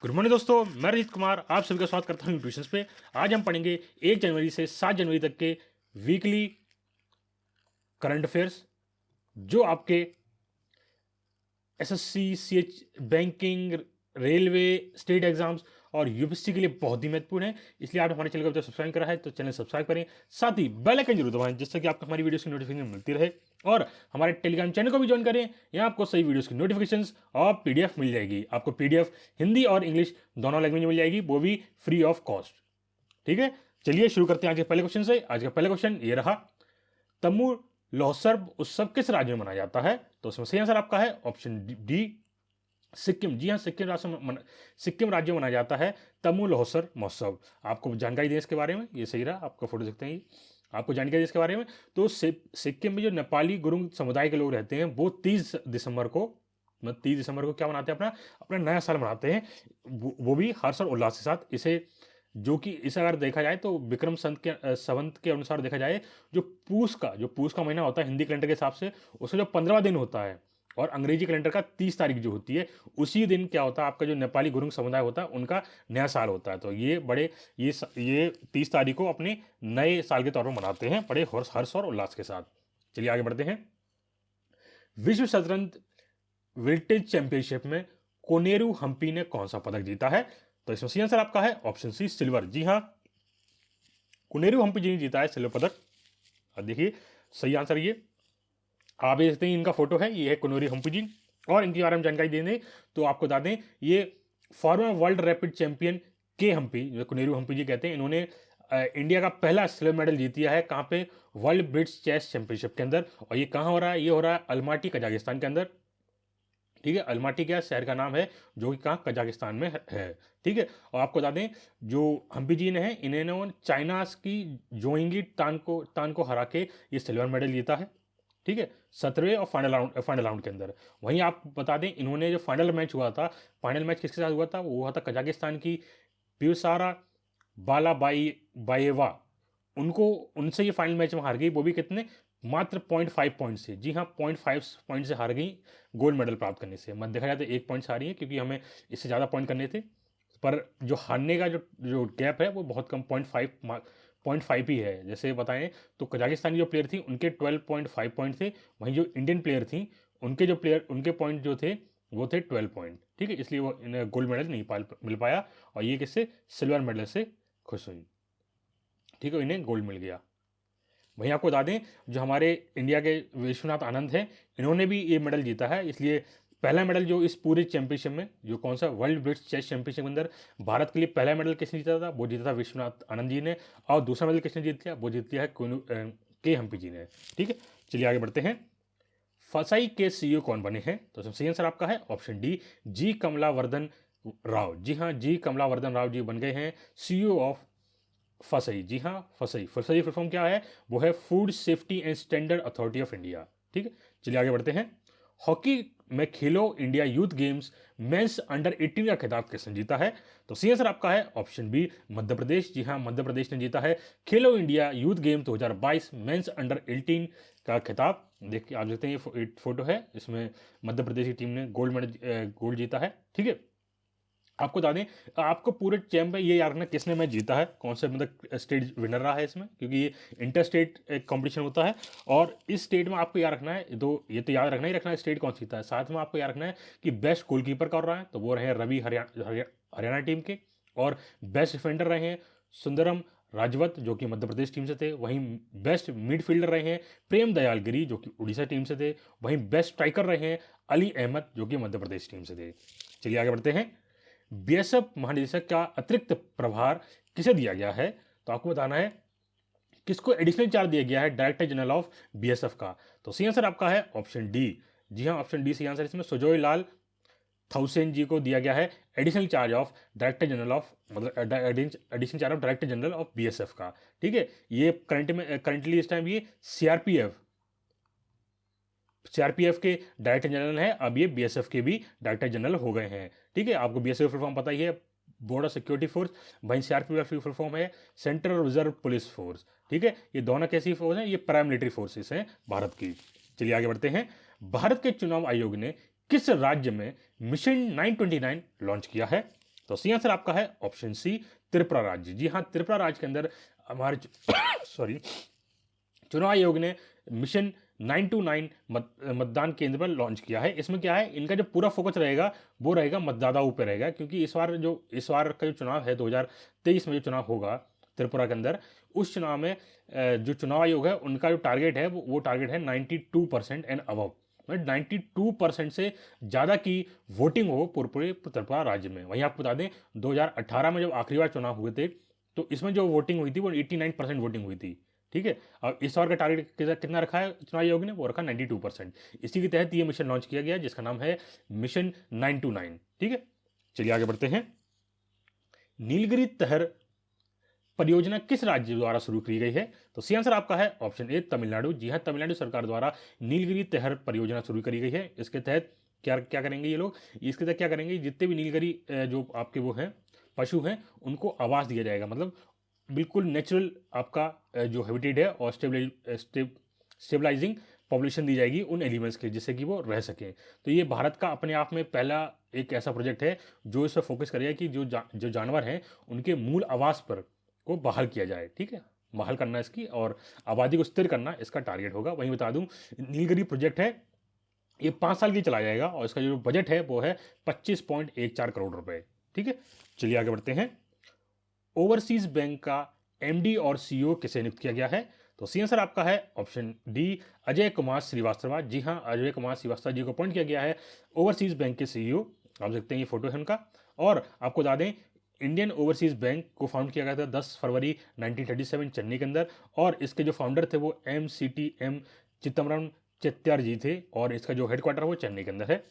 Good morning दोस्तों, मैं रजित कुमार आप सभी का स्वागत करता हूँ ट्यूशंस पे। आज हम पढ़ेंगे 1 जनवरी से 7 जनवरी तक के वीकली करंट अफेयर्स जो आपके SSC, CH, banking, railway, state exams और यूपीएससी के लिए बहुत ही महत्वपूर्ण है। इसलिए आपने हमारे चैनल को सब्सक्राइब करा है तो चैनल सब्सक्राइब करें, साथ ही बेल आइकन जरूर दबाएं जिससे कि आपको हमारी वीडियोस की नोटिफिकेशन मिलती रहे। और हमारे टेलीग्राम चैनल को भी ज्वाइन करें, यहाँ आपको सही वीडियोस की नोटिफिकेशंस और पीडीएफ मिल जाएगी। आपको पीडीएफ हिंदी और इंग्लिश दोनों लैंग्वेज में मिल जाएगी, वो भी फ्री ऑफ कॉस्ट। ठीक है, चलिए शुरू करते हैं आज के पहले क्वेश्चन से। आज का पहला क्वेश्चन ये रहा, तमु लौसर उत्सव किस राज्य में मनाया जाता है? तो इसमें सही आंसर आपका है ऑप्शन डी, सिक्किम। जी हाँ, सिक्किम राज्य में मनाया जाता है तमु लौसर महोत्सव। आपको जानकारी दें इसके बारे में, ये सही रहा, आपका फोटो देखते हैं, आपको जानकारी दें इसके बारे में। तो सिक्किम में जो नेपाली गुरुंग समुदाय के लोग रहते हैं वो 30 दिसंबर को क्या मनाते हैं? अपना अपना नया साल मनाते हैं। वो भी हर्ष और उल्लास के साथ। इसे जो कि इसे अगर देखा जाए तो विक्रम संवत के अनुसार देखा जाए, जो पूस का महीना होता है हिंदी कैलेंडर के हिसाब से, उसका जो 15वां दिन होता है और अंग्रेजी कैलेंडर का 30 तारीख जो होती है, उसी दिन क्या होता है, आपका जो नेपाली गुरुंग समुदाय होता है उनका नया साल होता है। तो ये 30 तारीख को अपने नए साल के तौर पर मनाते हैं बड़े हर्ष और उल्लास के साथ। चलिए आगे बढ़ते हैं। विश्व शतरंज विल्टेज चैंपियनशिप में कोनेरू हम्पी ने कौन सा पदक जीता है? तो इसमें सही आंसर आपका है ऑप्शन सी, सिल्वर। जी हाँ, कोनेरू हम्पी जी ने जीता है सिल्वर पदक। अब देखिए सही आंसर ये आप देखते हैं, इनका फोटो है, ये है कोनेरू हम्पी जी। और इनके बारे में जानकारी दे दें तो आपको बता दें, ये फॉर्मर वर्ल्ड रैपिड चैंपियन के हम्पी, जो कोनेरू हम्पी जी कहते हैं, इन्होंने इंडिया का पहला सिल्वर मेडल जीतिया है। कहाँ पे? वर्ल्ड ब्रिट्स चेस चैंपियनशिप के अंदर। और ये कहाँ हो रहा है? ये हो रहा है अल्माटी, कजाकिस्तान के अंदर। ठीक है, अल्माटी क्या शहर का नाम है जो कि कहाँ कजाकिस्तान में है। ठीक है, और आपको बता दें जो हम्पी जी ने है, इन्होंने चाइना की जोइंगी तान को हरा के ये सिल्वर मेडल जीता है। ठीक है, 17वें और फाइनल राउंड के अंदर। वहीं आप बता दें, इन्होंने जो फाइनल मैच हुआ था, फाइनल मैच किसके साथ हुआ था? वो हुआ था कजाकिस्तान की प्यूसारा बालाबाइएवा। उनसे ये फाइनल मैच में हार गई, वो भी कितने? मात्र 0.5 पॉइंट से। जी हाँ, 0.5 पॉइंट से हार गई गोल्ड मेडल प्राप्त करने से। मत देखा जाए तो 1 पॉइंट से हारी है, क्योंकि हमें इससे ज़्यादा पॉइंट करने थे। पर जो हारने का जो गैप है वो बहुत कम, 0.5 ही है। जैसे बताएं तो कजाकिस्तानी जो प्लेयर थी उनके 12.5 पॉइंट थे, वहीं जो इंडियन प्लेयर थी उनके पॉइंट जो थे वो थे 12 पॉइंट। ठीक है, इसलिए वो इन्हें गोल्ड मेडल नहीं मिल पाया, और ये किससे? सिल्वर मेडल से खुश हुई। ठीक है, इन्हें गोल्ड मिल गया। वहीं आपको बता दें, जो हमारे इंडिया के विश्वनाथ आनंद हैं, इन्होंने भी ये मेडल जीता है। इसलिए पहला मेडल जो इस पूरे चैंपियनशिप में, जो कौन सा वर्ल्ड ब्रिट्स चेस चैंपियनशिप के अंदर भारत के लिए पहला मेडल किसने जीता था? वो जीता था विश्वनाथ आनंद जी ने। और दूसरा मेडल किसने जीत लिया? वो जीत लिया है के हम्पी जी ने। ठीक है, चलिए आगे बढ़ते हैं। फसाई के सीईओ कौन बने हैं? तो इसमें सही आंसर आपका है ऑप्शन डी, जी कमलावर्धन राव। जी हाँ, जी कमलावर्धन राव जी बन गए हैं सीईओ ऑफ फसई। जी हाँ, फसई फुल फॉर्म क्या है? वो है food safety and standard authority of India. ठीक है, चलिए आगे बढ़ते हैं। हॉकी में Khelo India youth games men's under 18 का खिताब किसने जीता है? तो सी आंसर आपका है ऑप्शन बी, मध्य प्रदेश। जी हाँ, मध्य प्रदेश ने जीता है Khelo India youth game 2022 men's under 18 का खिताब। देखिए, आप देखते हैं ये फोटो है, इसमें मध्य प्रदेश की टीम ने गोल्ड जीता है। ठीक है, आपको बता दें, आपको पूरे चैंप में ये याद रखना किसने मैच जीता है, कौन सा मतलब स्टेट विनर रहा है इसमें, क्योंकि ये इंटर स्टेट कंपटीशन होता है। और इस स्टेट में आपको याद रखना है, ये तो याद रखना ही रखना है स्टेट कौन सा जीता है। साथ में आपको याद रखना है कि बेस्ट गोलकीपर कौन रहा है, तो वो रहे रवि हरियाणा टीम के। और बेस्ट डिफेंडर रहे हैं सुंदरम राजवत, जो कि मध्य प्रदेश टीम से थे। वहीं बेस्ट मिडफील्डर रहे हैं प्रेम दयाल गिरी, जो कि उड़ीसा टीम से थे। वहीं बेस्ट स्ट्राइकर रहे हैं अली अहमद, जो कि मध्य प्रदेश टीम से थे। चलिए आगे बढ़ते हैं। बीएसएफ महानिदेशक का अतिरिक्त प्रभार किसे दिया गया है? तो आपको बताना है किसको एडिशनल चार्ज दिया गया है डायरेक्टर जनरल ऑफ बीएसएफ का। तो सही आंसर आपका है ऑप्शन डी। जी हाँ, ऑप्शन डी सही आंसर। इसमें सुजोय लाल थाउसेन जी को दिया गया है additional charge of director general of, मतलब additional charge of director general of BSF का। ठीक है, ये करंटली इस टाइम ये सीआरपीएफ के डायरेक्टर जनरल हैं। अब ये बीएसएफ के भी डायरेक्टर जनरल हो गए हैं। ठीक है, आपको बीएसएफ फुल फॉर्म पता ही है, बॉर्डर सिक्योरिटी फोर्स। वहीं सीआरपीएफ की फुल फॉर्म है सेंट्रल रिजर्व पुलिस फोर्स। ठीक है, ये दोनों कैसी फोर्स हैं? ये पैरामिलिट्री फोर्सेस हैं भारत की। चलिए आगे बढ़ते हैं। भारत के चुनाव आयोग ने किस राज्य में मिशन 929 लॉन्च किया है? तो सी आंसर आपका है ऑप्शन सी, त्रिपुरा राज्य। जी हाँ, त्रिपुरा राज्य के अंदर हमारे सॉरी चुनाव आयोग ने मिशन 929 मतदान केंद्र पर लॉन्च किया है। इसमें क्या है, इनका जो पूरा फोकस रहेगा वो रहेगा मतदाताओं पे रहेगा, क्योंकि इस बार का जो चुनाव है 2023 में जो चुनाव होगा त्रिपुरा के अंदर, उस चुनाव में जो चुनाव आयोग है उनका जो टारगेट है वो टारगेट है 92% एंड अबव, मतलब 92% से ज़्यादा की वोटिंग हो पूरे त्रिपुरा राज्य में। वहीं आपको बता दें 2018 में जब आखिरी बार चुनाव हुए थे तो इसमें जो वोटिंग हुई थी वो 89% वोटिंग हुई थी। ठीक है, अब इस बार का टारगेट कितना रखा है चुनाव आयोग ने, वो रखा 92%। इसी के तहत ये मिशन लॉन्च किया गया जिसका नाम है मिशन 929। ठीक है, चलिए आगे बढ़ते हैं। नीलगिरी तहर परियोजना किस राज्य द्वारा शुरू की गई है? तो सी आंसर आपका है ऑप्शन ए, तमिलनाडु। जी हाँ, तमिलनाडु सरकार द्वारा नीलगिरी तहर परियोजना शुरू करी गई है। इसके तहत क्या क्या करेंगे ये लोग, इसके तहत क्या करेंगे, जितने भी नीलगिरी जो आपके वो हैं पशु हैं उनको आवास दिया जाएगा, मतलब बिल्कुल नेचुरल आपका जो हैबिटेट है और स्टेबलाइजिंग पॉपुलेशन दी जाएगी उन एलिमेंट्स के, जिससे कि वो रह सकें। तो ये भारत का अपने आप में पहला एक ऐसा प्रोजेक्ट है जो इस पर फोकस करेगा कि जो जानवर हैं उनके मूल आवास पर को बहाल किया जाए। ठीक है, बहाल करना इसकी और आबादी को स्थिर करना इसका टारगेट होगा। वहीं बता दूं नीलगिरी प्रोजेक्ट है ये 5 साल की चलाया जाएगा और इसका जो बजट है वो है 25.14 करोड़ रुपए। ठीक है, चलिए आगे बढ़ते हैं। ओवरसीज बैंक का एमडी और सीईओ किसे नियुक्त किया गया है? तो सी आंसर आपका है ऑप्शन डी, अजय कुमार श्रीवास्तव। जी हाँ, अजय कुमार श्रीवास्तव जी को अपॉइंट किया गया है ओवरसीज बैंक के सीईओ। आप देखते हैं ये फोटो है उनका। और आपको बता दें इंडियन ओवरसीज बैंक को फाउंड किया गया था 10 फरवरी 1937 चेन्नई के अंदर, और इसके जो फाउंडर थे वो MCTM चिदम्बरम चेट्टियार जी थे, और इसका जो हेडक्वार्टर वो चेन्नई के अंदर है।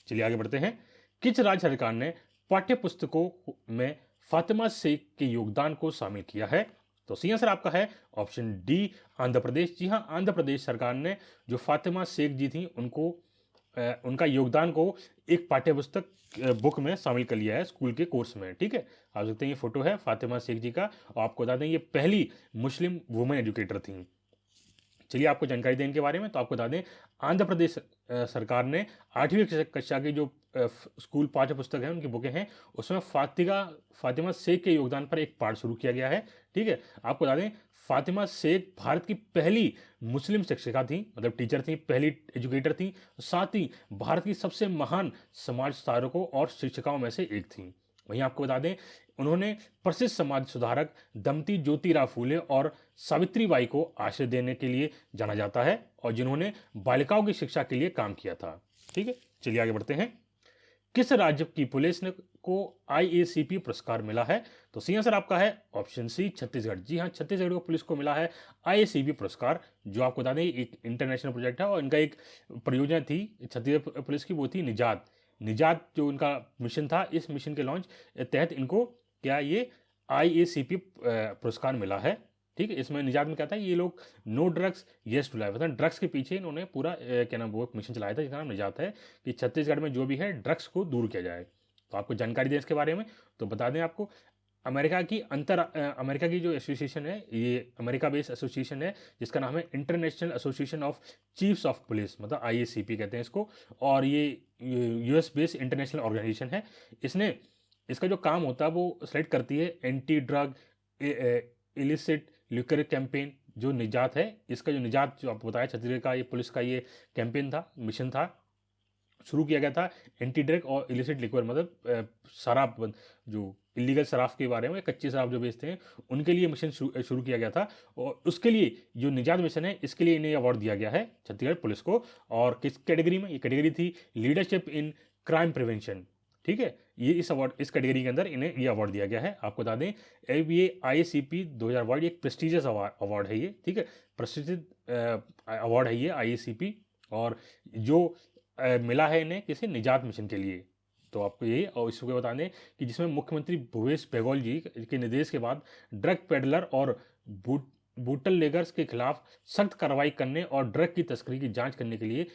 चलिए आगे बढ़ते हैं। किस राज्य सरकार ने पाठ्य पुस्तकों में फातिमा शेख के योगदान को शामिल किया है? तो सी आंसर आपका है ऑप्शन डी, आंध्र प्रदेश। जी हाँ, आंध्र प्रदेश सरकार ने जो फातिमा शेख जी थी उनका योगदान को एक पाठ्य पुस्तक बुक में शामिल कर लिया है स्कूल के कोर्स में। ठीक है, आप देखते हैं ये फोटो है फातिमा शेख जी का, और आपको बता दें ये पहली मुस्लिम वुमेन एजुकेटर थी। चलिए आपको जानकारी दें इनके बारे में। तो आपको बता दें आंध्र प्रदेश सरकार ने 8वीं कक्षा की जो स्कूल पाठ्य पुस्तक है उनकी बुकें हैं उसमें फातिमा शेख के योगदान पर एक पाठ शुरू किया गया है। ठीक है, आपको बता दें फातिमा शेख भारत की पहली मुस्लिम शिक्षिका थी, मतलब टीचर थी, पहली एजुकेटर थी, साथ ही भारत की सबसे महान समाज सुधारकों और शिक्षिकाओं में से एक थी। वहीं आपको बता दें उन्होंने प्रसिद्ध समाज सुधारक दमती ज्योतिराव फूले और सावित्रीबाई को आश्रय देने के लिए जाना जाता है, और जिन्होंने बालिकाओं की शिक्षा के लिए काम किया था। ठीक है, चलिए आगे बढ़ते हैं। किस राज्य की पुलिस को IACP पुरस्कार मिला है? तो सी आंसर आपका है ऑप्शन सी, छत्तीसगढ़। जी हाँ, छत्तीसगढ़ को पुलिस को मिला है IACP पुरस्कार, जो आपको बता दें एक इंटरनेशनल प्रोजेक्ट है और इनका एक परियोजना थी छत्तीसगढ़ पुलिस की, वो थी निजात जो उनका मिशन था। इस मिशन के लॉन्च तहत इनको क्या ये IACP पुरस्कार मिला है। ठीक है, इसमें निजात में क्या था, ये लोग no drugs yes to life, मतलब ड्रग्स के पीछे इन्होंने पूरा क्या नाम वो मिशन चलाया था जिसका नाम निजात है, कि छत्तीसगढ़ में जो भी है ड्रग्स को दूर किया जाए। तो आपको जानकारी दें इसके बारे में, तो बता दें आपको अमेरिका की जो एसोसिएशन है, ये अमेरिका बेस्ड एसोसिएशन है जिसका नाम है international association of chiefs of police, मतलब IACP कहते हैं इसको, और ये US बेस्ड इंटरनेशनल ऑर्गेनाइजेशन है। इसका जो काम होता है वो सेलेक्ट करती है anti drug illicit liquor campaign. जो निजात है, इसका जो निजात जो आपको बताया छत्तीसगढ़ का ये पुलिस का ये कैंपेन था, मिशन था, शुरू किया गया था एंटी ड्रग और इलिसिट लिक्वर, मतलब शराब, जो इलीगल शराब के बारे में, कच्ची शराब जो बेचते हैं उनके लिए मिशन शुरू किया गया था। और उसके लिए जो निजात मिशन है इसके लिए इन्हें अवार्ड दिया गया है छत्तीसगढ़ पुलिस को। और किस कैटेगरी में? ये कैटेगरी थी लीडरशिप इन क्राइम प्रिवेंशन। ठीक है, ये इस कैटेगरी के अंदर इन्हें ये अवार्ड दिया गया है। आपको बता दें ये IACP 2000 अवार्ड एक प्रेस्टिजियस अवार्ड है ये। ठीक है, प्रतिष्ठित अवार्ड है ये IACP, और जो मिला है इन्हें किसी निजात मिशन के लिए। तो आपको ये और इसको बता दें कि जिसमें मुख्यमंत्री भूपेश बघेल जी के निर्देश के बाद ड्रग पेडलर और बूटल लेगर्स के खिलाफ सख्त कार्रवाई करने और ड्रग की तस्करी की जांच करने के लिए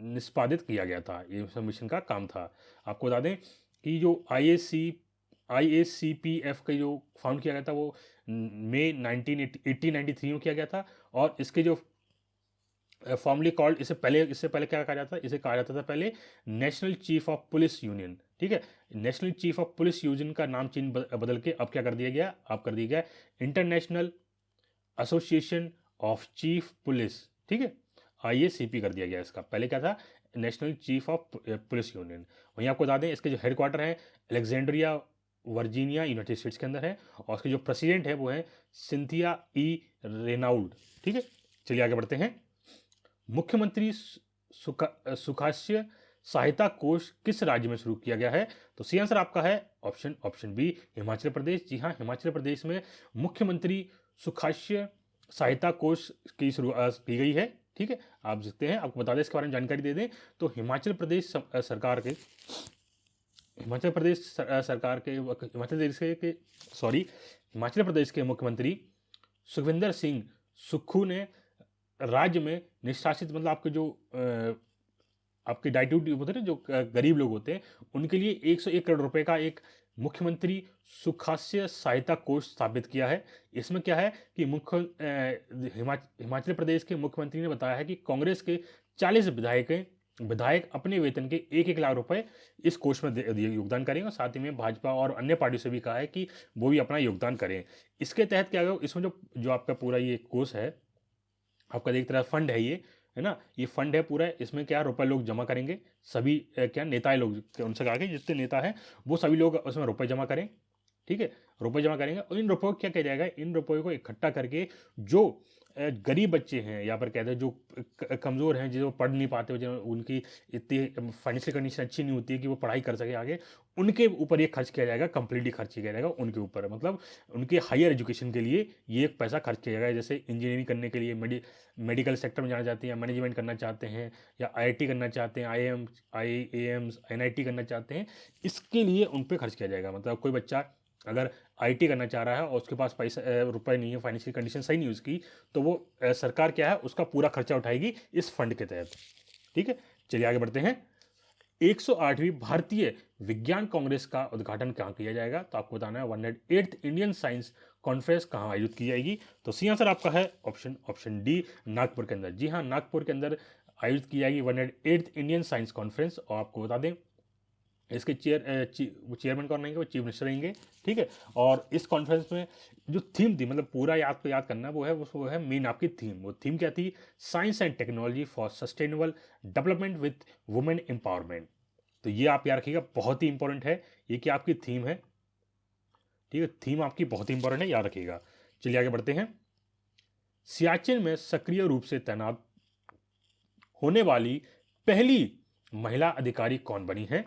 निष्पादित किया गया था। ये सब मिशन का काम था। आपको बता दें कि जो IACPF का जो फाउंड किया गया था वो मई 1893 में किया गया था, और इसके जो फॉर्मली कॉल्ड इससे पहले क्या कहा जाता था, इसे कहा जाता था पहले national chief of police union. ठीक है। National chief of police union का नाम चेंज बदल के अब क्या कर दिया गया, अब कर दिया गया international association of chief police, ठीक है, IACP कर दिया गया इसका। पहले क्या था, national chief of police union. वहीं आपको बता दें इसके जो हेडक्वार्टर हैं अलेक्जेंड्रिया वर्जीनिया यूनाइटेड स्टेट्स के अंदर है, और उसके जो प्रेसिडेंट है वो है सिंथिया ई रेनाउल्ड, ठीक है। चलिए आगे बढ़ते हैं। मुख्यमंत्री सुखास्य सहायता कोष किस राज्य में शुरू किया गया है? तो सी आंसर आपका है ऑप्शन बी, हिमाचल प्रदेश। जी हाँ, हिमाचल प्रदेश में मुख्यमंत्री सुखास्य सहायता कोष की शुरुआत की गई है, ठीक है। आप सकते हैं, आपको बता दें इसके बारे में जानकारी दे दें तो हिमाचल प्रदेश सरकार के हिमाचल प्रदेश के मुख्यमंत्री सुखविंदर सिंह सुक्खू ने राज्य में निष्कासित, मतलब आपके जो आपके डाइट्यूटी होते हैं, जो गरीब लोग होते हैं, उनके लिए 101 करोड़ रुपए का एक मुख्यमंत्री सुखास्य सहायता कोष स्थापित किया है। इसमें क्या है कि हिमाचल प्रदेश के मुख्यमंत्री ने बताया है कि कांग्रेस के 40 विधायक अपने वेतन के 1-1 लाख रुपए इस कोष में योगदान करेंगे, और साथ ही में भाजपा और अन्य पार्टियों से भी कहा है कि वो भी अपना योगदान करें। इसके तहत क्या होगा, इसमें जो आपका पूरा ये कोष है, आपका एक तरह फंड है ये, है ना, ये फंड है पूरा। इसमें क्या रुपए लोग जमा करेंगे, सभी क्या नेता लोग, उनसे कहा कि जितने नेता हैं वो सभी लोग उसमें रुपए जमा करें, ठीक है, रुपए जमा करेंगे। और इन रुपयों को क्या किया जाएगा, इन रुपयों को इकट्ठा करके जो गरीब बच्चे हैं, या पर कहते हैं जो कमज़ोर हैं, जो पढ़ नहीं पाते, जो उनकी इतनी फाइनेंशियल कंडीशन अच्छी नहीं होती है कि वो पढ़ाई कर सके आगे, उनके ऊपर ये खर्च किया जाएगा, कंप्लीटली खर्च किया जाएगा उनके ऊपर, मतलब उनके हायर एजुकेशन के लिए ये एक पैसा खर्च किया जाएगा। जैसे इंजीनियरिंग करने के लिए, मेडिकल सेक्टर में जाना चाहते हैं, या मैनेजमेंट करना चाहते हैं, या IIT करना चाहते हैं, IAMS NIT करना चाहते हैं, इसके लिए उन पर खर्च किया जाएगा। मतलब कोई बच्चा अगर IIT करना चाह रहा है और उसके पास पैसा रुपए नहीं है, फाइनेंशियल कंडीशन सही नहीं है उसकी, तो वो सरकार क्या है उसका पूरा खर्चा उठाएगी इस फंड के तहत, ठीक है। चलिए आगे बढ़ते हैं। 108वीं भारतीय विज्ञान कांग्रेस का उद्घाटन कहाँ किया जाएगा? तो आपको बताना है 108th इंडियन साइंस कॉन्फ्रेंस कहाँ आयोजित की जाएगी? तो सी आंसर आपका है ऑप्शन डी, नागपुर के अंदर। जी हाँ, नागपुर के अंदर आयोजित की जाएगी 108th इंडियन साइंस कॉन्फ्रेंस। और आपको बता दें इसके चेयरमैन कौन रहेंगे, वो चीफ मिनिस्टर रहेंगे, ठीक है। और इस कॉन्फ्रेंस में जो थीम थी, मतलब पूरा याद करना, वो है मेन आपकी थीम। वो थीम क्या थी? Science and technology for sustainable development with women empowerment. तो ये आप याद रखिएगा, बहुत ही इंपॉर्टेंट है ये, कि आपकी थीम है, ठीक है, थीम आपकी बहुत ही इंपॉर्टेंट है, याद रखिएगा। चलिए आगे बढ़ते हैं। सियाचिन में सक्रिय रूप से तैनात होने वाली पहली महिला अधिकारी कौन बनी है?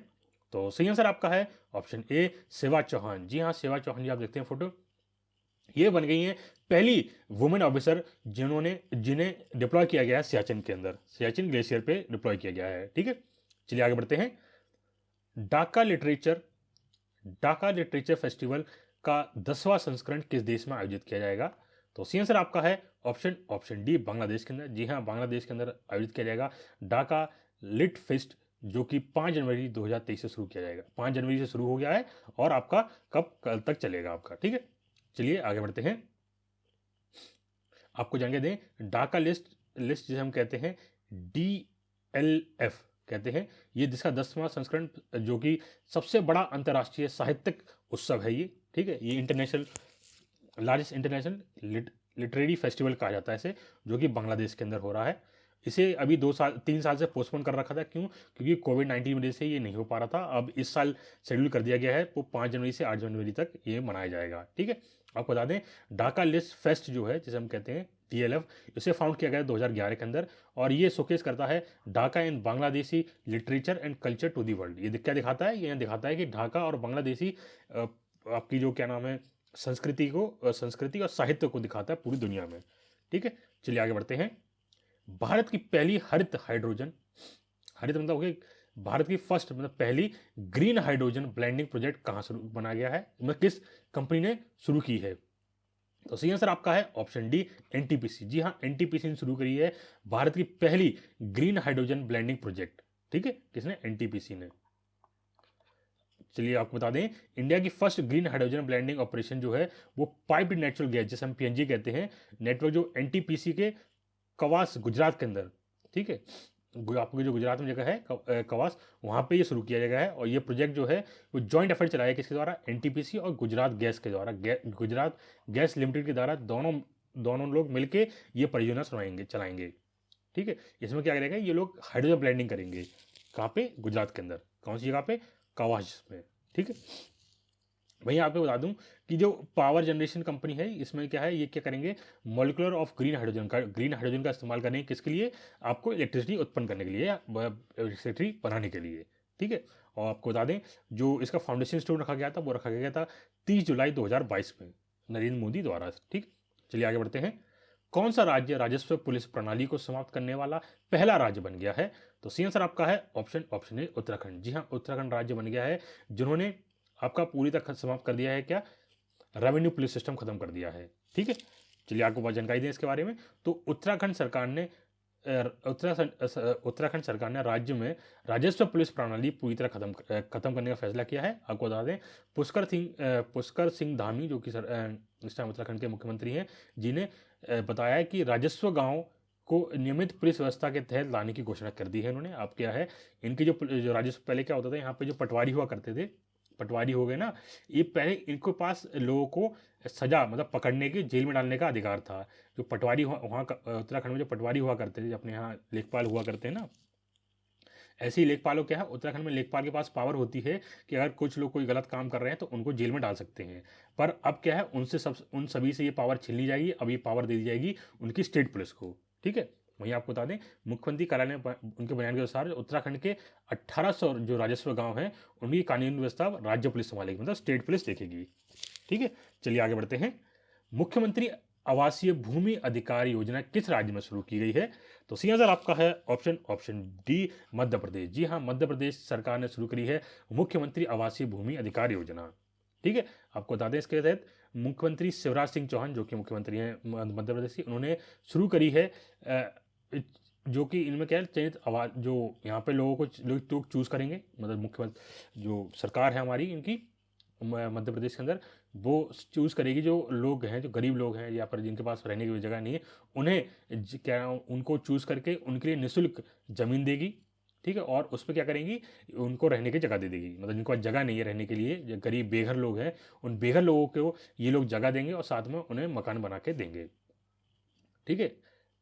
तो सही आंसर आपका है ऑप्शन ए, सेवा चौहान। जी हाँ, सेवा चौहान जी, आप देखते हैं फोटो, ये बन गई हैं पहली वुमेन ऑफिसर जिन्हें डिप्लॉय किया गया है सियाचिन के अंदर, सियाचिन ग्लेशियर पे डिप्लॉय किया गया है, ठीक है। चलिए आगे बढ़ते हैं। ढाका लिटरेचर फेस्टिवल का 10वां संस्करण किस देश में आयोजित किया जाएगा? तो सी आंसर आपका है ऑप्शन डी, बांग्लादेश के अंदर। जी हाँ, बांग्लादेश के अंदर आयोजित किया जाएगा ढाका लिट फेस्ट, जो कि 5 जनवरी 2023 से शुरू किया जाएगा। 5 जनवरी से शुरू हो गया है और आपका कल तक चलेगा आपका, ठीक है। चलिए आगे बढ़ते हैं। आपको जानकारी दें, ढाका लिस्ट जिसे हम कहते हैं DLF कहते हैं, ये जिसका 10वां संस्करण, जो कि सबसे बड़ा अंतर्राष्ट्रीय साहित्यिक उत्सव है ये, ठीक है। ये लार्जेस्ट इंटरनेशनल लिटरेरी फेस्टिवल कहा जाता है इसे, जो कि बांग्लादेश के अंदर हो रहा है। इसे अभी 3 साल से पोस्टपोन कर रखा था, क्यों? क्योंकि कोविड-19 वजह से ये नहीं हो पा रहा था। अब इस साल शेड्यूल कर दिया गया है, वो 5 जनवरी से 8 जनवरी तक ये मनाया जाएगा, ठीक है। आपको बता दें, ढाका लिस्ट फेस्ट जो है, जिसे हम कहते हैं DLF, इसे फाउंड किया गया 2011 के अंदर, और ये शोकेस करता है Dhaka and Bangladeshi literature and culture to the world. ये क्या दिखाता है? ये दिखाता है कि ढाका और बांग्लादेशी आपकी जो क्या नाम है संस्कृति और साहित्य को दिखाता है पूरी दुनिया में, ठीक है। चलिए आगे बढ़ते हैं। भारत की पहली हरित मतलब हो गई, भारत की फर्स्ट मतलब पहली ग्रीन हाइड्रोजन ब्लेंडिंग प्रोजेक्ट कहाँ शुरू बना गया है, मतलब किस कंपनी ने शुरू की है? तो सही आंसर आपका है ऑप्शन डी, NTPC। जी हाँ, NTPC ने शुरू करी है भारत की पहली ग्रीन हाइड्रोजन ब्लेंडिंग प्रोजेक्ट, ठीक है। किसने? NTPC ने। चलिए आपको बता दें, इंडिया की first green hydrogen blending operation जो है वो पाइप्ड नेचुरल गैस, जैसे हम PNG कहते हैं, नेटवर्क जो NTPC के कवास गुजरात के अंदर, ठीक है, आपको जो गुजरात में जगह है कवास, वहाँ पे ये शुरू किया गया है। और ये प्रोजेक्ट जो है वो जॉइंट एफर्ट चलाया है किसके द्वारा, एनटीपीसी और गुजरात गैस के द्वारा, गुजरात गैस लिमिटेड के द्वारा, दोनों दोनों लोग मिलके ये परियोजना चलाएंगे। ठीक है, इसमें क्या करेगा, ये लोग हाइड्रोजन ब्लेंडिंग करेंगे। कहाँ पे, गुजरात के अंदर, कौन सी जगह पे, कवास में। ठीक है, वहीं आपको बता दूं कि जो पावर जनरेशन कंपनी है इसमें क्या है, ये क्या करेंगे, मॉलिक्यूलर ऑफ ग्रीन हाइड्रोजन का इस्तेमाल करेंगे, किसके लिए, आपको इलेक्ट्रिसिटी उत्पन्न करने के लिए या इलेक्ट्रिसिटी बनाने के लिए। ठीक है, और आपको बता दें जो इसका फाउंडेशन स्टोन रखा गया था वो रखा गया था 30 जुलाई 2022 में नरेंद्र मोदी द्वारा। ठीक, चलिए आगे बढ़ते हैं। कौन सा राज्य राजस्व पुलिस प्रणाली को समाप्त करने वाला पहला राज्य बन गया है, तो सी आंसर आपका है ऑप्शन ए उत्तराखंड। जी हाँ, उत्तराखंड राज्य बन गया है जिन्होंने आपका पूरी तरह समाप्त कर दिया है क्या, रेवेन्यू पुलिस सिस्टम खत्म कर दिया है। ठीक है, चलिए आपको बहुत जानकारी दें इसके बारे में। तो उत्तराखंड सरकार ने उत्तराखंड सरकार ने राज्य में राजस्व पुलिस प्रणाली पूरी तरह खत्म करने का फैसला किया है। आपको बता दें पुष्कर सिंह धामी जो कि इस टाइम उत्तराखंड के मुख्यमंत्री हैं, जिन्हें बताया है कि राजस्व गांव को नियमित पुलिस व्यवस्था के तहत लाने की घोषणा कर दी है इन्होंने। अब क्या है, इनके जो राजस्व, पहले क्या होता था, यहाँ पे जो पटवारी हुआ करते थे, पटवारी हो गए ना, ये पहले इनके पास लोगों को सजा मतलब पकड़ने के, जेल में डालने का अधिकार था। जो पटवारी वहाँ उत्तराखंड में जो पटवारी हुआ करते थे, अपने यहाँ लेखपाल हुआ करते हैं ना, ऐसे ही लेखपालों क्या है, उत्तराखंड में लेखपाल के पास पावर होती है कि अगर कुछ लोग कोई गलत काम कर रहे हैं तो उनको जेल में डाल सकते हैं। पर अब क्या है, उन सभी से ये पावर छीन ली जाएगी। अब ये पावर दे दी जाएगी उनकी स्टेट पुलिस को। ठीक है, वहीं आपको बता दें मुख्यमंत्री कार्यालय ने उनके बयान के अनुसार उत्तराखंड के 1800 जो राजस्व गांव हैं उनकी कानून व्यवस्था राज्य पुलिस संभालेगी, मतलब स्टेट पुलिस देखेगी। ठीक है, चलिए आगे बढ़ते हैं। मुख्यमंत्री आवासीय भूमि अधिकार योजना किस राज्य में शुरू की गई है, तो सी आंसर आपका है ऑप्शन डी मध्य प्रदेश। जी हाँ, मध्य प्रदेश सरकार ने शुरू करी है मुख्यमंत्री आवासीय भूमि अधिकार योजना। ठीक है, आपको बता दें इसके तहत मुख्यमंत्री शिवराज सिंह चौहान जो कि मुख्यमंत्री हैं मध्य प्रदेश की, उन्होंने शुरू करी है जो कि इनमें क्या है, चयनित आवाज जो यहाँ पे लोगों को लोग चूज करेंगे, मतलब मुख्यमंत्री जो सरकार है हमारी इनकी मध्य प्रदेश के अंदर, वो चूज़ करेगी जो लोग हैं, जो गरीब लोग हैं या पर जिनके पास रहने की जगह नहीं है, उन्हें क्या उनको चूज़ करके उनके लिए निःशुल्क ज़मीन देगी। ठीक है, और उस पर क्या करेंगी, उनको रहने की जगह दे देगी, मतलब जिनको जगह नहीं है रहने के लिए, जो गरीब बेघर लोग हैं, उन बेघर लोगों को ये लोग जगह देंगे और साथ में उन्हें मकान बना के देंगे। ठीक है,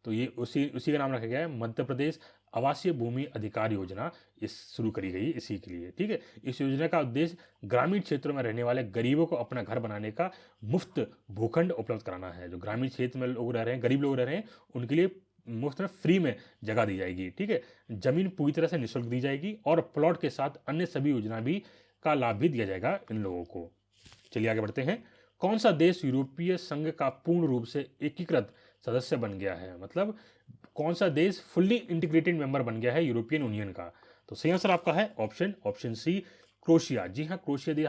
तो ये उसी उसी का नाम रखा गया है मध्य प्रदेश आवासीय भूमि अधिकार योजना, इस शुरू करी गई इसी के लिए। ठीक है, इस योजना का उद्देश्य ग्रामीण क्षेत्रों में रहने वाले गरीबों को अपना घर बनाने का मुफ्त भूखंड उपलब्ध कराना है। जो ग्रामीण क्षेत्र में लोग रह रहे हैं, गरीब लोग रह रहे हैं, उनके लिए मुफ्त में फ्री में जगह दी जाएगी। ठीक है, जमीन पूरी तरह से निःशुल्क दी जाएगी और प्लॉट के साथ अन्य सभी योजना भी का लाभ भी दिया जाएगा इन लोगों को। चलिए आगे बढ़ते हैं। कौन सा देश यूरोपीय संघ का पूर्ण रूप से एकीकृत सदस्य बन गया है, मतलब कौन सा देश फुल्ली इंटीग्रेटेड मेंबर बन गया है यूरोपियन यूनियन का, तो सही आंसर आपका है ऑप्शन सी क्रोशिया। जी हाँ, क्रोशिया देश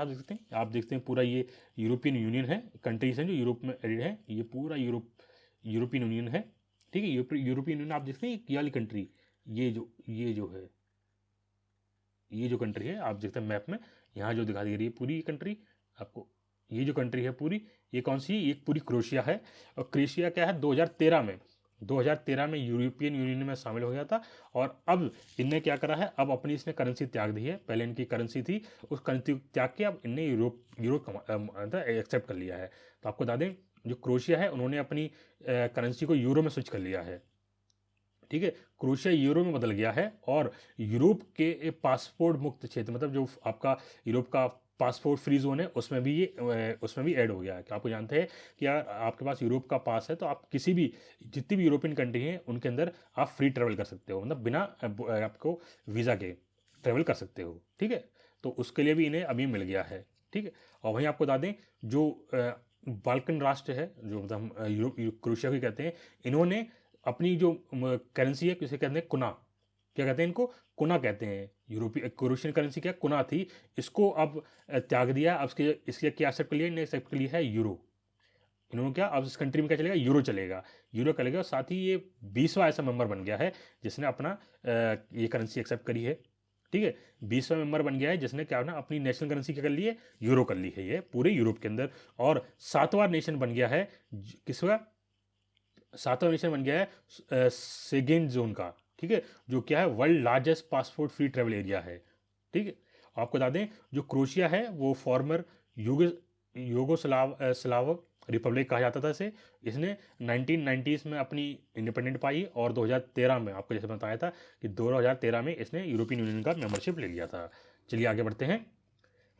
आप देखते हैं पूरा ये यूरोपियन यूनियन है, कंट्रीज हैं जो यूरोप में एडेड है, ये पूरा यूरोपियन यूनियन है। ठीक है, यूरोपियन यूनियन आप देखते हैं ये वाली कंट्री, ये जो है, ये जो कंट्री है आप देखते हैं मैप में, यहाँ जो दिखा दी रही है पूरी कंट्री आपको, ये जो कंट्री है पूरी, ये कौन सी है, ये पूरी क्रोशिया है। और क्रोशिया क्या है, 2013 में यूरोपियन यूनियन में शामिल हो गया था। और अब इनने क्या करा है, अब अपनी इसने करेंसी त्याग दी है। पहले इनकी करेंसी थी, उस करेंसी त्याग के अब इनने यूरो एक्सेप्ट कर लिया है। तो आपको बता दें जो क्रोशिया है उन्होंने अपनी करेंसी को यूरो में स्विच कर लिया है। ठीक है, क्रोशिया यूरो में बदल गया है और यूरोप के पासपोर्ट मुक्त क्षेत्र, मतलब जो आपका यूरोप का पासपोर्ट फ्री जोन है उसमें भी ऐड हो गया है। कि आपको जानते हैं कि अगर आपके पास यूरोप का पास है तो आप किसी भी जितनी भी यूरोपियन कंट्री हैं उनके अंदर आप फ्री ट्रेवल कर सकते हो, मतलब बिना आपको वीज़ा के ट्रेवल कर सकते हो। ठीक है, तो उसके लिए भी इन्हें अभी मिल गया है। ठीक है, और वहीं आपको बता दें जो बाल्कन राष्ट्र है, जो मतलब क्रोशिया को कहते हैं, इन्होंने अपनी जो करेंसी है, किसे कहते हैं कुना, क्या कहते हैं इनको, कुना कहते हैं। यूरोपीय क्रोशियन करेंसी क्या कुना थी, इसको अब त्याग दिया। अब इसके क्या एक्सेप्ट कर लिया, इन्हें एक्सेप्ट कर लिया है यूरो। इन्होंने क्या, अब इस कंट्री में क्या चलेगा, यूरो चलेगा, यूरो चलेगा। और साथ ही ये 20वां ऐसा मेंबर बन गया है जिसने अपना ये करेंसी एक्सेप्ट करी है। ठीक है, 20वां मेंबर बन गया है जिसने क्या ना अपनी नेशनल करेंसी क्या कर ली है, यूरो कर ली है, ये पूरे यूरोप के अंदर। और 7वां नेशन बन गया है, किसका 7वां नेशन बन गया है, सेगेन जोन का। ठीक है, जो क्या है world largest passport free travel area है। ठीक है, आपको बता दें जो क्रोशिया है वो फॉर्मर यूगोस्लाव रिपब्लिक कहा जाता था इसे। इसने 1990s में अपनी इंडिपेंडेंट पाई और 2013 में, आपको जैसे बताया था कि 2013 में इसने यूरोपियन यूनियन का मेंबरशिप ले लिया था। चलिए आगे बढ़ते हैं।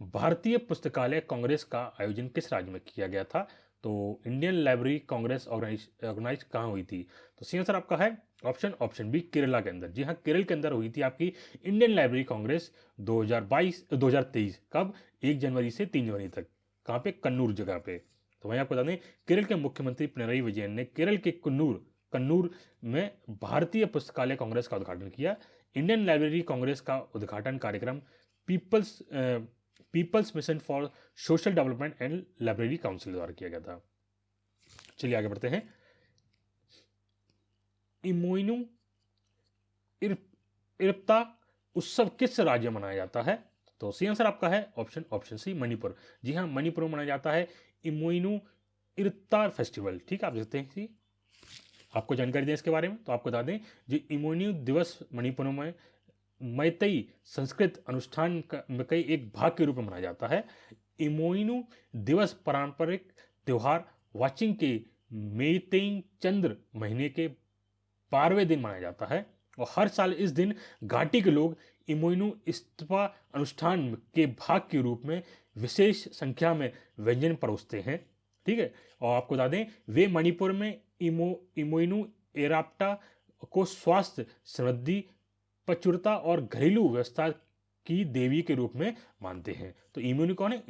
भारतीय पुस्तकालय कांग्रेस का आयोजन किस राज्य में किया गया था? तो इंडियन लाइब्रेरी कांग्रेस ऑर्गेनाइज कहाँ हुई थी? तो सी आंसर आपका है ऑप्शन बी केरला के अंदर। जी हाँ, केरल के अंदर हुई थी आपकी इंडियन लाइब्रेरी कांग्रेस 2023। कब? 1 जनवरी से 3 जनवरी तक। कहाँ पे? कन्नूर जगह पे। तो वहीं आपको बता दें केरल के मुख्यमंत्री पिनरई विजयन ने केरल के कन्नूर में भारतीय पुस्तकालय कांग्रेस का उद्घाटन किया। इंडियन लाइब्रेरी कांग्रेस का उद्घाटन कार्यक्रम people's mission for social development and library council द्वारा किया गया था। चलिए आगे बढ़ते हैं। इमोइनु इरप्ता उत्सव किस राज्य में मनाया जाता है? तो सी आंसर आपका है ऑप्शन सी मणिपुर। जी हाँ, मणिपुर में मनाया जाता है इमोइनु इरप्ता फेस्टिवल। ठीक है, आप देखते हैं आपको जानकारी दें इसके बारे में, तो आपको बता दें जो इमोइनु दिवस मणिपुर में मैतेई संस्कृत अनुष्ठान का एक भाग के रूप में मनाया जाता है। इमोइनु दिवस पारंपरिक त्योहार वाचिंग के मेइतेई चंद्र महीने के 12वें दिन मनाया जाता है और हर साल इस दिन घाटी के लोग इमोइनु इस्तफा अनुष्ठान के भाग के रूप में विशेष संख्या में व्यंजन परोसते हैं। ठीक है, और आपको बता दें वे मणिपुर में इमोइनु एराप्टा को स्वास्थ्य, समृद्धि, प्रचुरता और घरेलू व्यवस्था की देवी के रूप में मानते हैं। तो इमोइनु कौन है?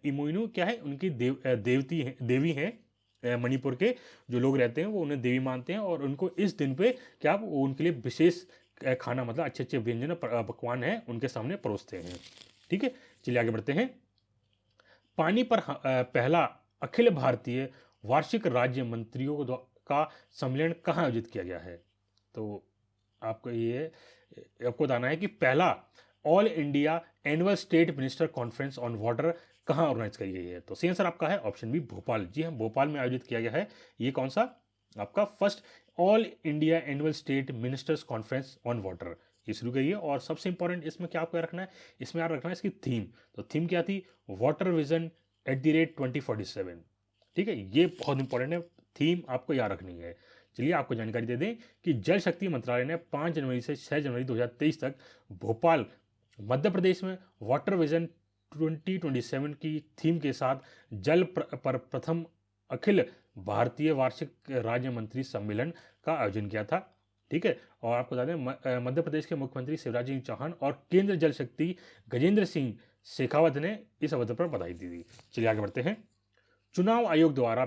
इमोइनु क्या है? उनकी देवी है। मणिपुर के जो लोग रहते हैं वो उन्हें देवी मानते हैं और उनको इस दिन पे क्या वो उनके लिए विशेष खाना, मतलब अच्छे अच्छे व्यंजन पकवान हैं उनके सामने परोसते हैं। ठीक है, चलिए आगे बढ़ते हैं। पानी पर पहला अखिल भारतीय वार्षिक राज्य मंत्रियों का सम्मेलन कहाँ आयोजित किया गया है? तो आपको बताना है कि पहला all India annual state minister conference on water कहाँ ऑर्गेनाइज करी गई है? तो सी आंसर आपका है ऑप्शन बी भोपाल। जी हाँ, भोपाल में आयोजित किया गया है। ये कौन सा? आपका first all India annual state ministers conference on water ये शुरू करी है। और सबसे इंपॉर्टेंट इसमें क्या आपको रखना है, इसमें याद रखना है इसकी थीम। तो थीम क्या थी? Water vision @2047। ठीक है, ये बहुत इंपॉर्टेंट है, थीम आपको याद रखनी है। चलिए आपको जानकारी दे दें कि जल शक्ति मंत्रालय ने 5 जनवरी से 6 जनवरी 2023 तक भोपाल मध्य प्रदेश में वाटर विजन 2027 की थीम के साथ जल पर प्रथम अखिल भारतीय वार्षिक राज्य मंत्री सम्मेलन का आयोजन किया था। ठीक है, और आपको बता दें मध्य प्रदेश के मुख्यमंत्री शिवराज सिंह चौहान और केंद्र जल शक्ति गजेंद्र सिंह शेखावत ने इस अवसर पर बधाई दी थी। चलिए आगे बढ़ते हैं। चुनाव आयोग द्वारा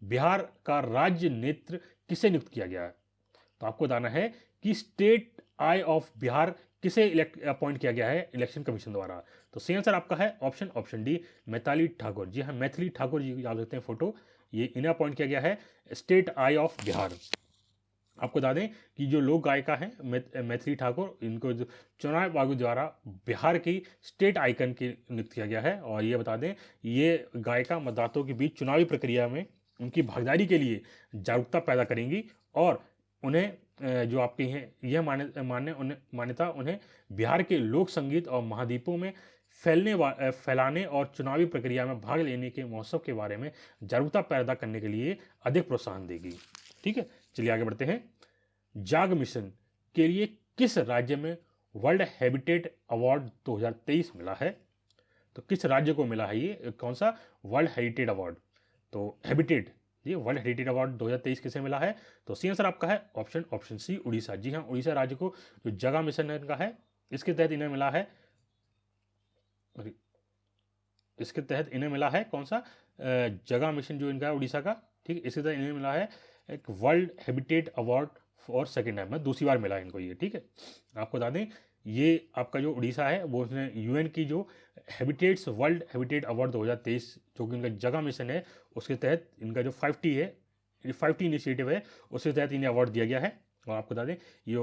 बिहार का राज्य नेत्र किसे नियुक्त किया गया है? तो आपको बताना है कि स्टेट आई ऑफ बिहार किसे अपॉइंट किया गया है इलेक्शन कमीशन द्वारा? तो सही आंसर आपका है ऑप्शन डी मैथिली ठाकुर। जी हाँ, मैथिली ठाकुर जी आप देखते हैं फोटो, ये इन्हें अपॉइंट किया गया है स्टेट आई ऑफ बिहार। आपको बता दें कि जो लोक गायिका हैं मैथिली ठाकुर, इनको जो चुनाव आयोग द्वारा बिहार की स्टेट आइकन की नियुक्त किया गया है। और ये बता दें ये गायिका मतदाताओं के बीच चुनावी प्रक्रिया में उनकी भागीदारी के लिए जागरूकता पैदा करेंगी और उन्हें जो आपके हैं यह मान्यता उन्हें बिहार के लोक संगीत और महाद्वीपों में फैलाने और चुनावी प्रक्रिया में भाग लेने के महोत्सव के बारे में जागरूकता पैदा करने के लिए अधिक प्रोत्साहन देगी। ठीक है, चलिए आगे बढ़ते हैं। जाग मिशन के लिए किस राज्य में वर्ल्ड हैबिटेट अवार्ड 2023 मिला है? तो किस राज्य को मिला है ये कौन सा वर्ल्ड हेरिटेज अवार्ड? तो हैबिटेट, ये वर्ल्ड हेरिटेज अवार्ड 2023 किसे मिला है? तो सी आंसर आपका है ऑप्शन सी उड़ीसा। जी हाँ, उड़ीसा राज्य को जो जगह मिशन का है इसके तहत इन्हें मिला है, कौन सा जगह मिशन जो इनका है उड़ीसा का। ठीक है, इसके तहत इन्हें मिला है एक world habitat award for second time में, दूसरी बार मिला है इनको ये। ठीक है, आपको बता दें ये आपका जो उड़ीसा है वो उसने यूएन की जो वर्ल्ड हैबिटेट अवार्ड 2023 जो कि इनका जगह मिशन है उसके तहत इनका जो 5T है, 5T इनिशिएटिव है, उसके तहत इन्हें अवार्ड दिया गया है। और आपको बता दें ये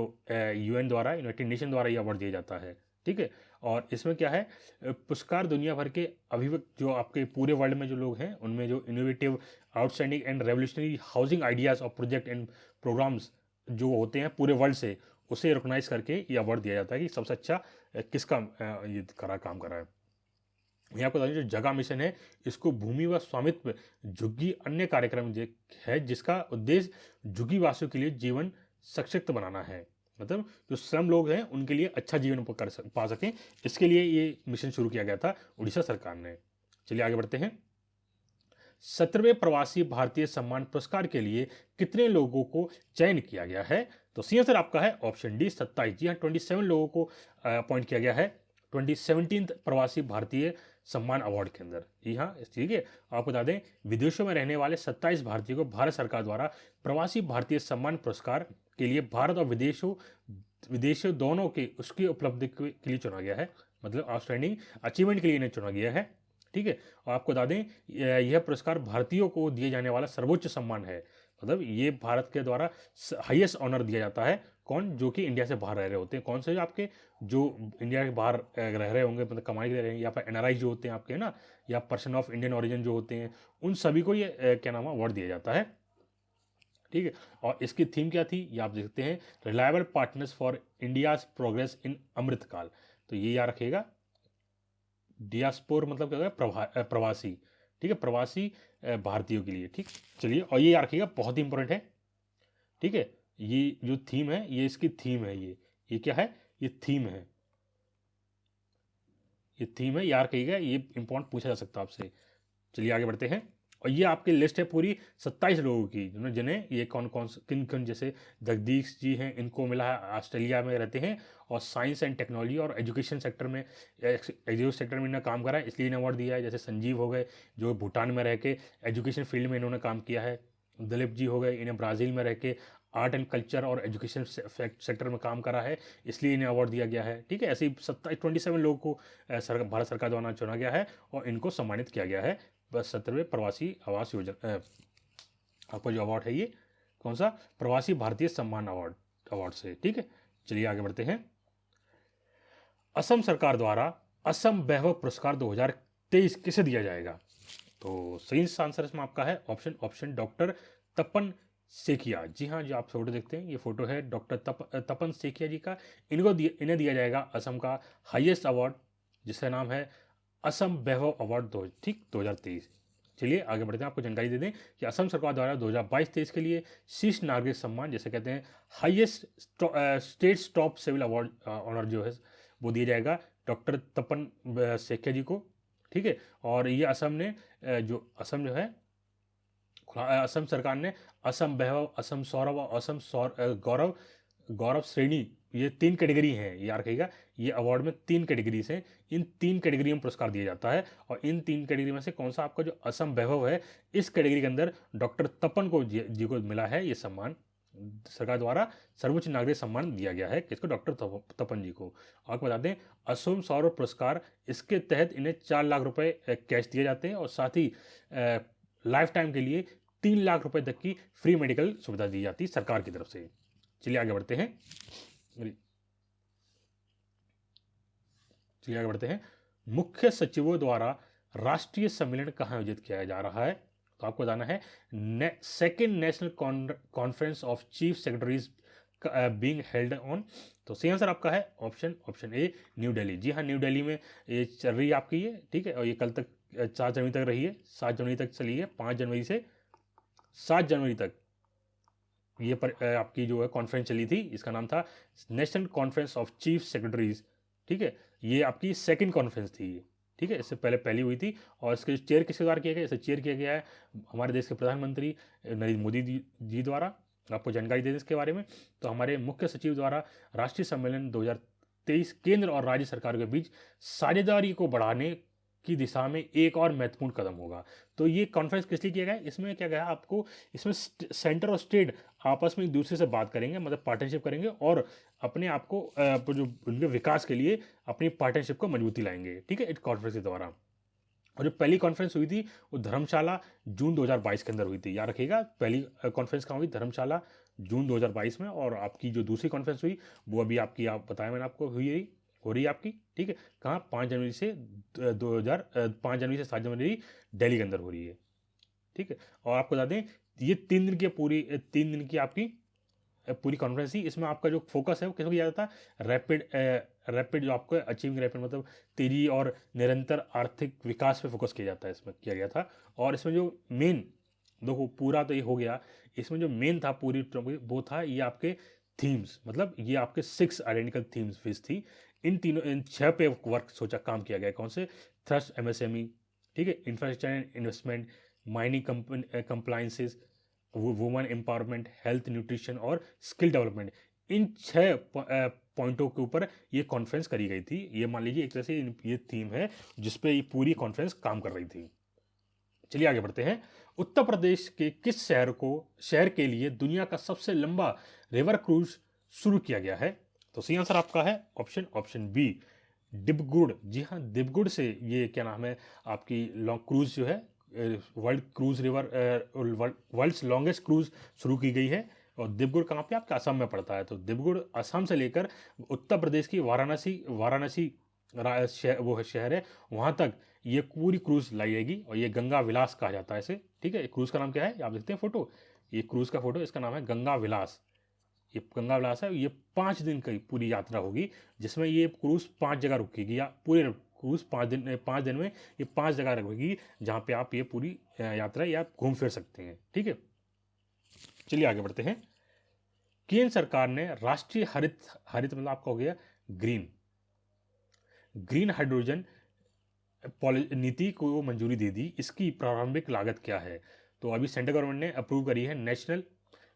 यूएन द्वारा, यूनाइटेड नेशन द्वारा ये अवार्ड दिया जाता है। ठीक है, और इसमें क्या है पुरस्कार दुनिया भर के अभिव्यक्त जो आपके पूरे वर्ल्ड में जो लोग हैं उनमें जो innovative, outstanding and revolutionary housing ideas और प्रोजेक्ट एंड प्रोग्राम्स जो होते हैं पूरे वर्ल्ड से, उसे रिकॉग्नाइज करके ये अवार्ड दिया जाता है कि सबसे अच्छा किसका ये काम करा है। ये आपको बता दें, जो जगह मिशन है इसको भूमि व स्वामित्व झुग्गी अन्य कार्यक्रम है जिसका उद्देश्य झुग्गी वासियों के लिए जीवन सशक्त बनाना है। मतलब जो श्रम लोग हैं उनके लिए अच्छा जीवन पा सकें, इसके लिए ये मिशन शुरू किया गया था उड़ीसा सरकार ने। चलिए आगे बढ़ते हैं। 17वें प्रवासी भारतीय सम्मान पुरस्कार के लिए कितने लोगों को चयन किया गया है? तो सी आंसर आपका है ऑप्शन डी 27। जी हाँ, 27 लोगों को अपॉइंट किया गया है 2017 प्रवासी भारतीय सम्मान अवार्ड के अंदर। जी हाँ, ठीक है। आपको बता दें, विदेशों में रहने वाले 27 भारतीयों को भारत सरकार द्वारा प्रवासी भारतीय सम्मान पुरस्कार के लिए भारत और विदेशों दोनों के उसकी उपलब्धि के लिए चुना गया है। मतलब आउटस्टैंडिंग अचीवमेंट के लिए इन्हें चुना गया है। ठीक है। और आपको बता दें, यह पुरस्कार भारतीयों को दिए जाने वाला सर्वोच्च सम्मान है। मतलब ये भारत के द्वारा हाईएस्ट ऑनर दिया जाता है। कौन? जो कि इंडिया से बाहर रह रहे होते हैं। कौन से? आपके जो इंडिया के बाहर रह रहे होंगे, मतलब कमाई के रहे हैं, या फिर एनआरआई जो होते हैं आपके, है ना, या पर्सन ऑफ इंडियन ओरिजिन जो होते हैं, उन सभी को ये क्या नाम है, अवार्ड दिया जाता है। ठीक है। और इसकी थीम क्या थी ये आप देखते हैं, reliable partners for India's progress in Amritkaal. तो ये याद रखिएगा, डियास्पोर मतलब क्या होगा, प्रवासी। ठीक है, प्रवासी भारतीयों के लिए। ठीक, चलिए, और ये याद रखिएगा बहुत ही इंपॉर्टेंट है। ठीक है, ये जो थीम है, ये इसकी थीम है, ये क्या है, ये थीम है, ये थीम है, याद रखिएगा, ये इंपॉर्टेंट पूछा जा सकता है आपसे। चलिए आगे बढ़ते हैं। और ये आपकी लिस्ट है पूरी 27 लोगों की, जिन्हें ये कौन कौन किन किन, जैसे जगदीश जी हैं, इनको मिला है, ऑस्ट्रेलिया में रहते हैं और साइंस एंड टेक्नोलॉजी और एजुकेशन सेक्टर में, एजुकेशन सेक्टर में इन्होंने काम करा है, इसलिए इन्हें अवार्ड दिया है। जैसे संजीव हो गए, जो भूटान में रह के एजुकेशन फील्ड में इन्होंने काम किया है। दिलीप जी हो गए, इन्हें ब्राज़ील में रह के आर्ट एंड कल्चर और एजुकेशन सेक्टर में काम करा है, इसलिए इन्हें अवार्ड दिया गया है। ठीक है, ऐसे ही 27 लोगों को भारत सरकार द्वारा चुना गया है और इनको सम्मानित किया गया है बस 17वें प्रवासी आवास योजना। आपका जो अवार्ड है ये कौन सा? प्रवासी भारतीय सम्मान अवार्ड से। ठीक है, चलिए आगे बढ़ते हैं। असम सरकार द्वारा असम वैभव पुरस्कार 2023 किसे दिया जाएगा? तो सही आंसर इसमें आपका है ऑप्शन डॉक्टर तपन सेकिया। जी हाँ, जो आप फोटो देखते हैं, ये फोटो है डॉक्टर तपन सेकिया जी का। इन्हें दिया जाएगा असम का हाईएस्ट अवार्ड, जिसका नाम है असम वैभव अवार्ड 2023। चलिए आगे बढ़ते हैं। आपको जानकारी दे दें कि असम सरकार द्वारा 2022-23 के लिए शीर्ष नागरिक सम्मान, जैसे कहते हैं highest state top civil award honour जो है वो दिया जाएगा डॉक्टर तपन सेकिया जी को। ठीक है, और ये असम जो है, असम सरकार ने असम वैभव, असम सौरभ और असम गौरव श्रेणी, ये 3 कैटेगरी हैं, याद रखिएगा। ये अवार्ड में 3 कैटेगरीज हैं, इन 3 कैटेगरी में पुरस्कार दिया जाता है। और इन 3 कैटेगरी में से कौन सा आपका जो असम वैभव है, इस कैटेगरी के अंदर डॉक्टर तपन जी को मिला है ये सम्मान। सरकार द्वारा सर्वोच्च नागरिक सम्मान दिया गया है किसको? डॉक्टर तपन जी को। आपको बता दें, असम सौरभ पुरस्कार, इसके तहत इन्हें 4 लाख रुपए कैश दिए जाते हैं और साथ ही लाइफ टाइम के लिए 3 लाख रुपए तक की फ्री मेडिकल सुविधा दी जाती है सरकार की तरफ से। चलिए आगे बढ़ते हैं। मुख्य सचिवों द्वारा राष्ट्रीय सम्मेलन कहाँ आयोजित किया जा रहा है? तो आपको बताना है, second national conference of chief secretaries being held on. तो सही आंसर आपका है ऑप्शन ए न्यू दिल्ली। जी हाँ, न्यू दिल्ली में ये चल रही है आपकी ये। ठीक है, और ये कल तक 4 जनवरी तक रही है, 7 जनवरी तक चली है, 5 जनवरी से 7 जनवरी तक ये आपकी जो है कॉन्फ्रेंस चली थी। इसका नाम था national conference of chief secretaries. ठीक है, ये आपकी सेकंड कॉन्फ्रेंस थी ये। ठीक है, इससे पहले पहली हुई थी और इसके चेयर किसके द्वारा किया गया? इसे चेयर किया गया है हमारे देश के प्रधानमंत्री नरेंद्र मोदी जी द्वारा। आपको जानकारी दे दें इसके बारे में, तो हमारे मुख्य सचिव द्वारा राष्ट्रीय सम्मेलन 2023 केंद्र और राज्य सरकार के बीच साझेदारी को बढ़ाने की दिशा में एक और महत्वपूर्ण कदम होगा। तो ये कॉन्फ्रेंस किस लिए किया गया है? इसमें क्या गया आपको, इसमें सेंटर और स्टेट आपस में एक दूसरे से बात करेंगे, मतलब पार्टनरशिप करेंगे और अपने आप को जो उनके विकास के लिए अपनी पार्टनरशिप को मजबूती लाएंगे। ठीक है, इस कॉन्फ्रेंस के द्वारा। और जो पहली कॉन्फ्रेंस हुई थी वो धर्मशाला जून 2022 के अंदर हुई थी, याद रखिएगा। पहली कॉन्फ्रेंस कहाँ हुई? धर्मशाला जून 2022 में। और आपकी जो दूसरी कॉन्फ्रेंस हुई वो अभी आपकी, आप बताया मैंने आपको, हो रही है आपकी। ठीक है, कहाँ? 5 जनवरी से 7 जनवरी दिल्ली के अंदर हो रही है। ठीक है, और आपको बता दें ये 3 दिन की आपकी पूरी कॉन्फ्रेंस थी। इसमें आपका जो फोकस है वो किस पर किया जाता है, रैपिड जो आपको अचीविंग रैपिड मतलब तेजी और निरंतर आर्थिक विकास पे फोकस किया जाता है, इसमें किया गया था। और इसमें जो मेन, देखो पूरा तो ये हो गया, इसमें जो मेन था पूरी वो था ये आपके थीम्स, मतलब ये आपके 6 आइडेंटिकल थीम्स फेस थी। इन 6 पे वर्क सोचा काम किया गया। कौन से, थ्रस्ट एमएसएमई, ठीक है, infrastructure and investment, mining compliances, women empowerment, health nutrition और स्किल डेवलपमेंट। इन 6 पॉइंटों के ऊपर ये कॉन्फ्रेंस करी गई थी। ये मान लीजिए एक तरह से ये थीम है जिसपे ये पूरी कॉन्फ्रेंस काम कर रही थी। चलिए आगे बढ़ते हैं। उत्तर प्रदेश के किस शहर के लिए दुनिया का सबसे लंबा रिवर क्रूज शुरू किया गया है? तो सही आंसर आपका है ऑप्शन बी, डिब्रूगढ़। जी हाँ, डिब्रूगढ़ से ये क्या नाम है आपकी लॉन्ग क्रूज जो है, world cruise river, world's longest cruise शुरू की गई है। और डिब्रूगढ़ कहाँ पे, आपके असम में पड़ता है। तो डिब्रूगढ़ असम से लेकर उत्तर प्रदेश की वाराणसी वो शहर है, वहाँ तक ये पूरी क्रूज लाई जाएगी। और ये गंगा विलास कहा जाता है इसे, ठीक है। क्रूज का नाम क्या है, आप देखते हैं फोटो, ये क्रूज का फोटो, इसका नाम है गंगा विलास। ये गंगा विलास है। ये 5 दिन की पूरी यात्रा होगी, जिसमें ये क्रूज 5 जगह रुकेगी, या पूरे क्रूज 5 दिन में ये 5 जगह रुकेगी, जहाँ पे आप ये पूरी यात्रा या घूम फिर सकते हैं, ठीक है। चलिए आगे बढ़ते हैं। केंद्र सरकार ने राष्ट्रीय हरित हरित मतलब आपका हो गया ग्रीन हाइड्रोजन नीति को मंजूरी दे दी। इसकी प्रारंभिक लागत क्या है? तो अभी सेंट्रल गवर्नमेंट ने अप्रूव करी है नेशनल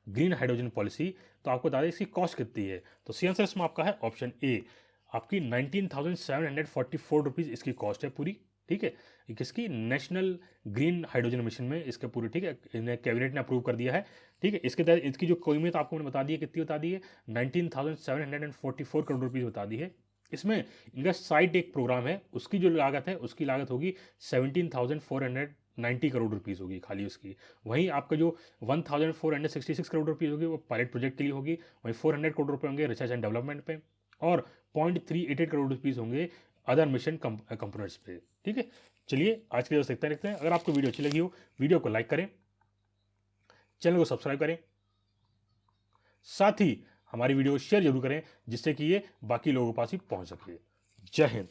ग्रीन हाइड्रोजन पॉलिसी। तो आपको बता दें इसकी कॉस्ट कितनी है। तो सी आंसर इसमें आपका है ऑप्शन ए, आपकी 19,744 रुपीज़ इसकी कॉस्ट है पूरी, ठीक है। ये किसकी, नेशनल ग्रीन हाइड्रोजन मिशन में इसके पूरी, ठीक है, इन्हें कैबिनेट ने अप्रूव कर दिया है, ठीक है। इसके तहत इसकी जो कीमत आपको मैंने बता दी है, कितनी बता दी है, 19,744 करोड़ रुपीज़ बता दी है। इसमें इनका साइड एक प्रोग्राम है, उसकी जो लागत है उसकी लागत होगी 17,490 करोड़ रुपीज़ होगी खाली उसकी। वहीं आपका जो 1,466 करोड़ रुपीज़ होगी वो पायलट प्रोजेक्ट के लिए होगी। वहीं 400 करोड़ रुपये होंगे रिसर्च एंड डेवलपमेंट पे, और 0.388 करोड़ रुपीज़ होंगे अदर मिशन कंपोनेंट्स पे, ठीक है। चलिए आज के लिए देखते हैं। अगर आपको वीडियो अच्छी लगी हो, वीडियो को लाइक करें, चैनल को सब्सक्राइब करें, साथ ही हमारी वीडियो शेयर जरूर करें, जिससे कि ये बाकी लोगों के पास ही पहुंच सके। जय हिंद।